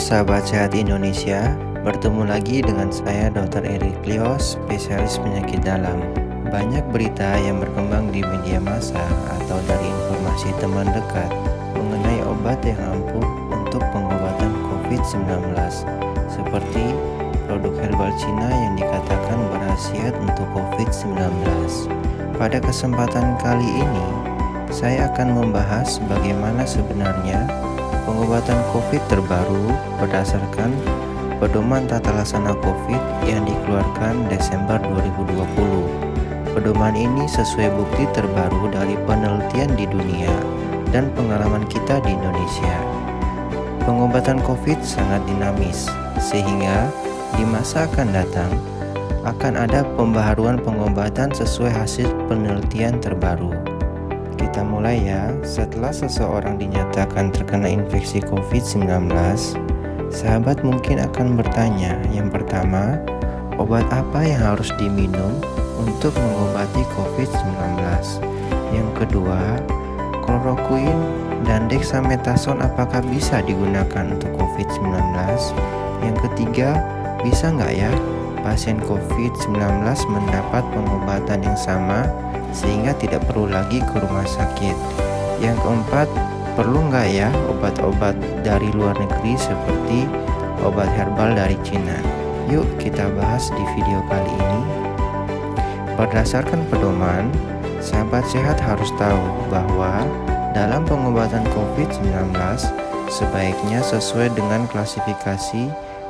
sahabat sehat Indonesia, bertemu lagi dengan saya Dr. Erik Leo, spesialis penyakit dalam. Banyak berita yang berkembang di media massa atau dari informasi teman dekat mengenai obat yang ampuh untuk pengobatan COVID-19, seperti produk herbal Cina yang dikatakan berkhasiat untuk COVID-19. Pada kesempatan kali ini, saya akan membahas bagaimana sebenarnya pengobatan COVID terbaru berdasarkan pedoman tata laksana COVID yang dikeluarkan Desember 2020. Pedoman ini sesuai bukti terbaru dari penelitian di dunia dan pengalaman kita di Indonesia. Pengobatan COVID sangat dinamis, sehingga di masa akan datang akan ada pembaharuan pengobatan sesuai hasil penelitian terbaru. Kita mulai ya. Setelah seseorang dinyatakan terkena infeksi COVID-19, sahabat mungkin akan bertanya, yang pertama, obat apa yang harus diminum untuk mengobati COVID-19? Yang kedua, kloroquine dan dexamethasone apakah bisa digunakan untuk COVID-19? Yang ketiga, bisa nggak ya pasien COVID-19 mendapat pengobatan yang sama sehingga tidak perlu lagi ke rumah sakit? Yang keempat, perlu nggak ya obat-obat dari luar negeri seperti obat herbal dari Cina? Yuk kita bahas di video kali ini. Berdasarkan pedoman, sahabat sehat harus tahu bahwa dalam pengobatan COVID-19 sebaiknya sesuai dengan klasifikasi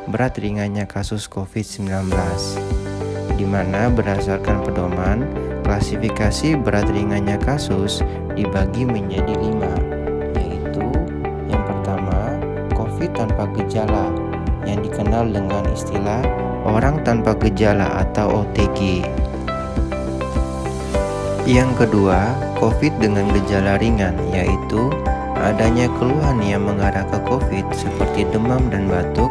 berat ringannya kasus COVID-19, di mana berdasarkan pedoman, klasifikasi berat ringannya kasus dibagi menjadi 5, yaitu yang pertama, COVID tanpa gejala, yang dikenal dengan istilah orang tanpa gejala atau OTG. Yang kedua, COVID dengan gejala ringan, yaitu adanya keluhan yang mengarah ke COVID seperti demam dan batuk.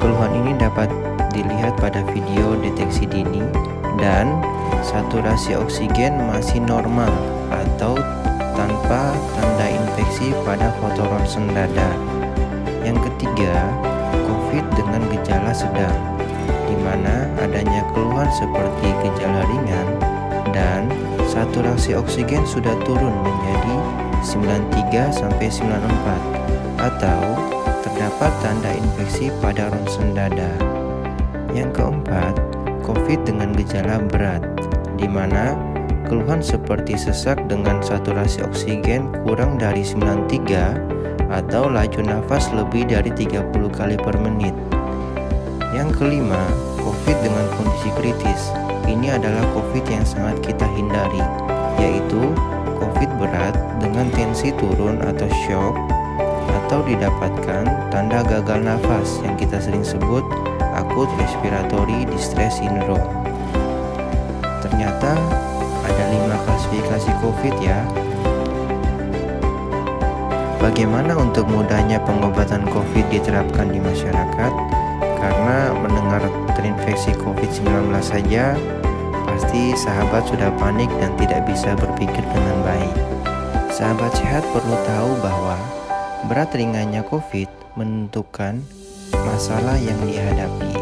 Keluhan ini dapat dilihat pada video deteksi dini dan saturasi oksigen masih normal atau tanpa tanda infeksi pada foto ronsen dada. Yang ketiga, COVID dengan gejala sedang, di mana adanya keluhan seperti gejala ringan dan saturasi oksigen sudah turun menjadi 93-94 atau terdapat tanda infeksi pada ronsen dada. Yang keempat, COVID dengan gejala berat, di mana keluhan seperti sesak dengan saturasi oksigen kurang dari 93 atau laju nafas lebih dari 30 kali per menit. Yang kelima, COVID dengan kondisi kritis. Ini adalah COVID yang sangat kita hindari, yaitu COVID berat dengan tensi turun atau shock, atau didapatkan tanda gagal nafas yang kita sering sebut acute respiratory distress syndrome. Ternyata ada 5 klasifikasi COVID ya. Bagaimana untuk mudahnya pengobatan COVID diterapkan di masyarakat? Karena mendengar terinfeksi COVID-19 saja, pasti sahabat sudah panik dan tidak bisa berpikir dengan baik. Sahabat sehat perlu tahu bahwa berat ringannya COVID menentukan masalah yang dihadapi.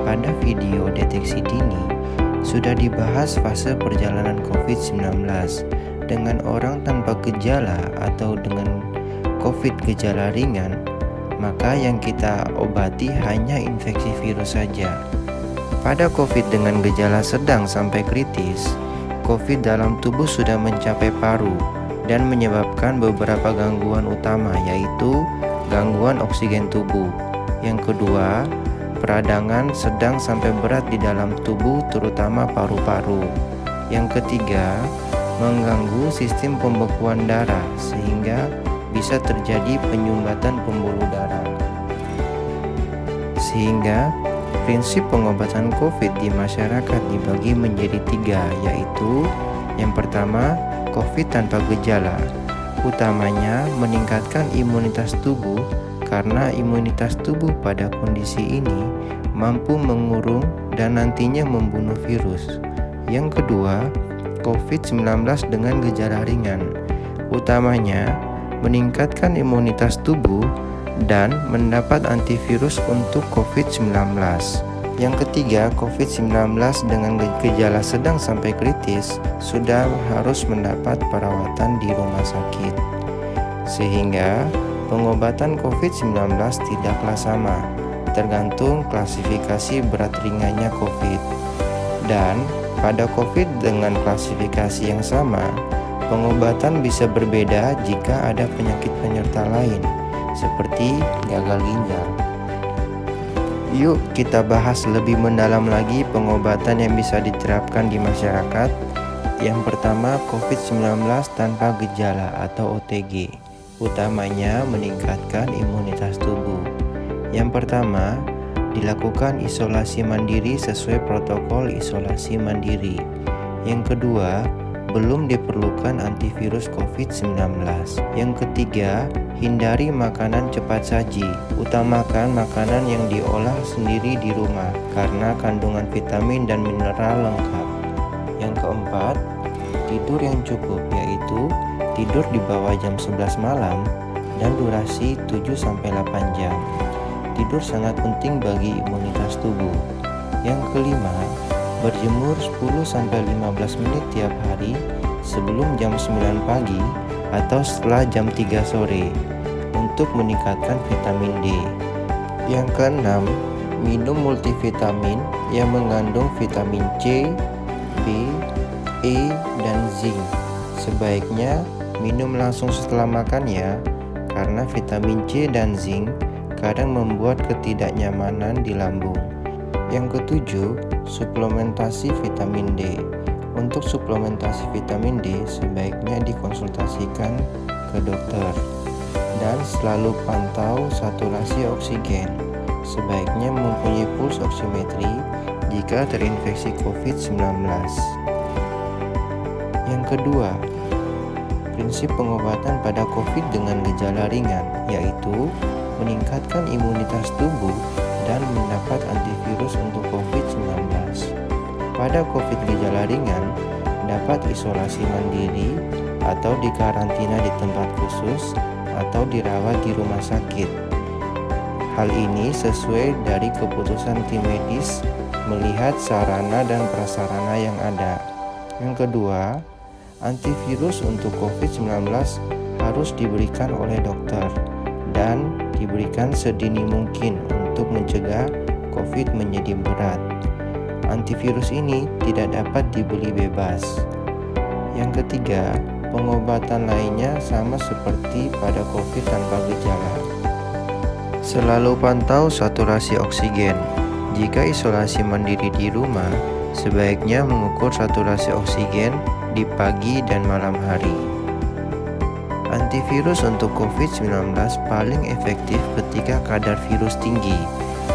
Pada video deteksi dini, sudah dibahas fase perjalanan COVID-19 dengan orang tanpa gejala atau dengan COVID gejala ringan, maka yang kita obati hanya infeksi virus saja. Pada COVID dengan gejala sedang sampai kritis, COVID dalam tubuh sudah mencapai paru dan menyebabkan beberapa gangguan utama, yaitu gangguan oksigen tubuh. Yang kedua, peradangan sedang sampai berat di dalam tubuh, terutama paru-paru. Yang ketiga, mengganggu sistem pembekuan darah sehingga bisa terjadi penyumbatan pembuluh darah. Sehingga prinsip pengobatan COVID di masyarakat dibagi menjadi 3, yaitu yang pertama, COVID tanpa gejala. Utamanya meningkatkan imunitas tubuh, karena imunitas tubuh pada kondisi ini mampu mengurung dan nantinya membunuh virus. Yang kedua, COVID-19 dengan gejala ringan. Utamanya meningkatkan imunitas tubuh dan mendapat antivirus untuk COVID-19. Yang ketiga, COVID-19 dengan gejala sedang sampai kritis sudah harus mendapat perawatan di rumah sakit. Sehingga pengobatan COVID-19 tidaklah sama, tergantung klasifikasi berat ringannya COVID. Dan pada COVID dengan klasifikasi yang sama, pengobatan bisa berbeda jika ada penyakit penyerta lain, seperti gagal ginjal. Yuk kita bahas lebih mendalam lagi pengobatan yang bisa diterapkan di masyarakat. Yang pertama, COVID-19 tanpa gejala atau OTG, utamanya meningkatkan imunitas tubuh. Yang pertama, dilakukan isolasi mandiri sesuai protokol isolasi mandiri. Yang kedua, belum diperlukan antivirus COVID-19. Yang ketiga, hindari makanan cepat saji. Utamakan makanan yang diolah sendiri di rumah karena kandungan vitamin dan mineral lengkap. Yang keempat, tidur yang cukup, yaitu tidur di bawah jam 11 malam dan durasi 7-8 jam. Tidur sangat penting bagi imunitas tubuh. Yang kelima, berjemur 10-15 menit tiap hari sebelum jam 9 pagi atau setelah jam 3 sore untuk meningkatkan vitamin D. Yang keenam, minum multivitamin yang mengandung vitamin C, B, E, dan zinc. Sebaiknya minum langsung setelah makan ya, karena vitamin C dan zinc kadang membuat ketidaknyamanan di lambung. Yang ketujuh, suplementasi vitamin D. Untuk suplementasi vitamin D sebaiknya dikonsultasikan ke dokter. Dan selalu pantau saturasi oksigen. Sebaiknya mempunyai puls oximetri jika terinfeksi COVID-19. Yang kedua, prinsip pengobatan pada COVID dengan gejala ringan, yaitu meningkatkan imunitas tubuh dan mendapat antivirus untuk COVID-19. Pada COVID gejala ringan, dapat isolasi mandiri atau dikarantina di tempat khusus atau dirawat di rumah sakit. Hal ini sesuai dari keputusan tim medis melihat sarana dan prasarana yang ada. Yang kedua, antivirus untuk COVID-19 harus diberikan oleh dokter dan diberikan sedini mungkin untuk mencegah COVID menjadi berat. Antivirus ini tidak dapat dibeli bebas. Yang ketiga, pengobatan lainnya sama seperti pada COVID tanpa gejala. Selalu pantau saturasi oksigen. Jika isolasi mandiri di rumah, sebaiknya mengukur saturasi oksigen di pagi dan malam hari. Antivirus untuk COVID-19 paling efektif ketika kadar virus tinggi,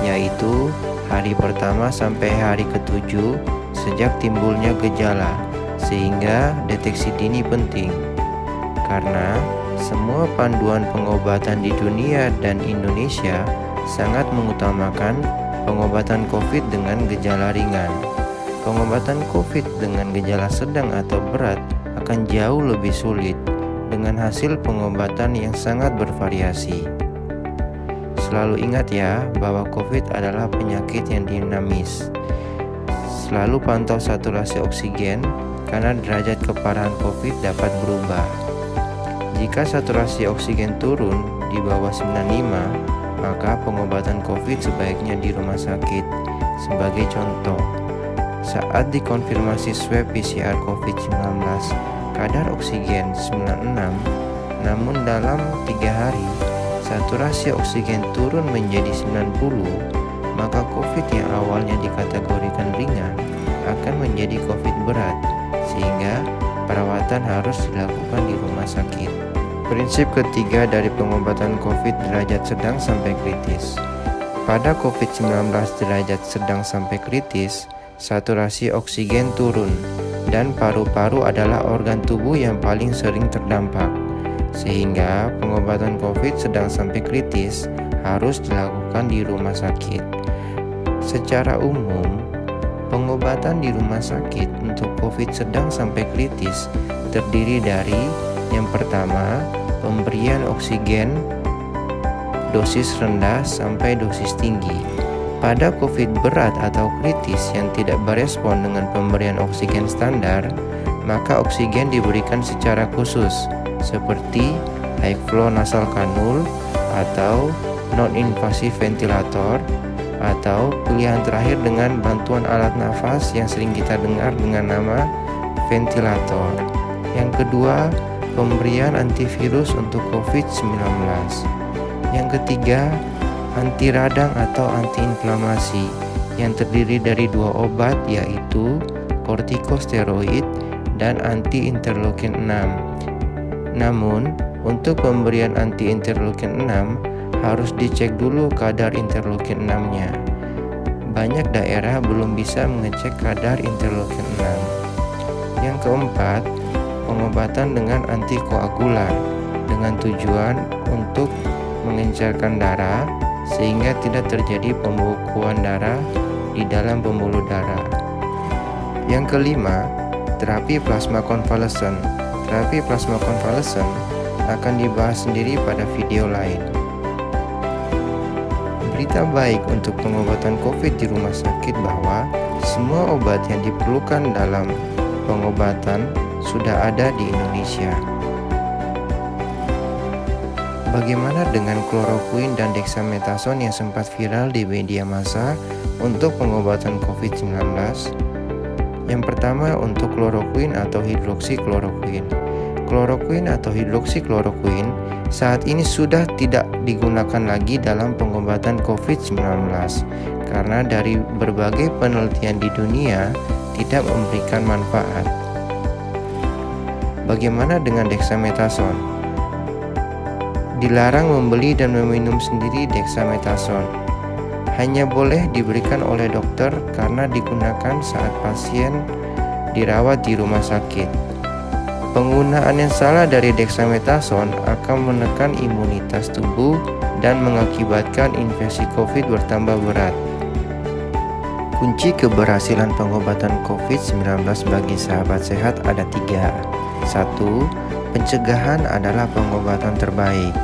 yaitu hari pertama sampai hari ke-7 sejak timbulnya gejala, sehingga deteksi dini penting. Karena semua panduan pengobatan di dunia dan Indonesia sangat mengutamakan pengobatan COVID dengan gejala ringan. Pengobatan COVID dengan gejala sedang atau berat akan jauh lebih sulit, dengan hasil pengobatan yang sangat bervariasi. Selalu ingat ya bahwa COVID adalah penyakit yang dinamis. Selalu pantau saturasi oksigen karena derajat keparahan COVID dapat berubah. Jika saturasi oksigen turun di bawah 95, maka pengobatan COVID sebaiknya di rumah sakit. Sebagai contoh, saat dikonfirmasi swab PCR COVID-19, kadar oksigen 96, namun dalam 3 hari saturasi oksigen turun menjadi 90, maka COVID yang awalnya dikategorikan ringan akan menjadi COVID berat, sehingga perawatan harus dilakukan di rumah sakit. Prinsip ketiga dari pengobatan COVID derajat sedang sampai kritis. Pada COVID-19 derajat sedang sampai kritis, saturasi oksigen turun, dan paru-paru adalah organ tubuh yang paling sering terdampak, sehingga pengobatan COVID sedang sampai kritis harus dilakukan di rumah sakit. Secara umum, pengobatan di rumah sakit untuk COVID sedang sampai kritis terdiri dari yang pertama, pemberian oksigen dosis rendah sampai dosis tinggi. Pada COVID berat atau kritis yang tidak berespon dengan pemberian oksigen standar, maka oksigen diberikan secara khusus, seperti high flow nasal kanul atau non-invasive ventilator, atau pilihan terakhir dengan bantuan alat nafas yang sering kita dengar dengan nama ventilator. Yang kedua, pemberian antivirus untuk COVID-19. Yang ketiga, anti radang atau antiinflamasi yang terdiri dari 2 obat, yaitu kortikosteroid dan anti-interleukin 6. Namun, untuk pemberian anti-interleukin 6 harus dicek dulu kadar interleukin 6-nya. Banyak daerah belum bisa mengecek kadar interleukin 6. Yang keempat, pengobatan dengan antikoagulan dengan tujuan untuk mengencarkan darah sehingga tidak terjadi pembekuan darah di dalam pembuluh darah. Yang kelima, terapi plasma konvalesen. Terapi plasma konvalesen akan dibahas sendiri pada video lain. Berita baik untuk pengobatan COVID di rumah sakit bahwa semua obat yang diperlukan dalam pengobatan sudah ada di Indonesia. Bagaimana dengan kloroquine dan dexamethasone yang sempat viral di media massa untuk pengobatan COVID-19? Yang pertama, untuk kloroquine atau hidroksikloroquine. Kloroquine atau hidroksikloroquine saat ini sudah tidak digunakan lagi dalam pengobatan COVID-19 karena dari berbagai penelitian di dunia tidak memberikan manfaat. Bagaimana dengan dexamethasone? Dilarang membeli dan meminum sendiri dexamethasone. Hanya boleh diberikan oleh dokter karena digunakan saat pasien dirawat di rumah sakit. Penggunaan yang salah dari dexamethasone akan menekan imunitas tubuh dan mengakibatkan infeksi COVID bertambah berat. Kunci keberhasilan pengobatan COVID-19 bagi sahabat sehat ada 3. 1. Pencegahan adalah pengobatan terbaik.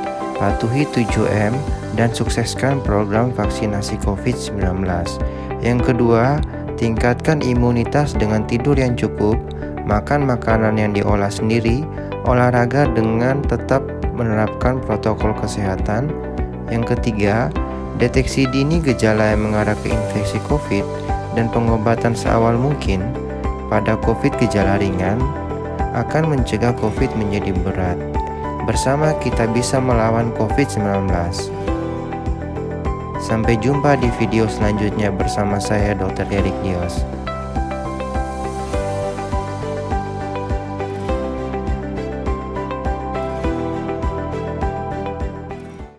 Patuhi 7M dan sukseskan program vaksinasi COVID-19. Yang kedua, tingkatkan imunitas dengan tidur yang cukup, makan makanan yang diolah sendiri, olahraga dengan tetap menerapkan protokol kesehatan. Yang ketiga, deteksi dini gejala yang mengarah ke infeksi COVID dan pengobatan seawal mungkin pada COVID gejala ringan akan mencegah COVID menjadi berat. Bersama kita bisa melawan COVID-19. Sampai jumpa di video selanjutnya bersama saya Dr. Erik Dios.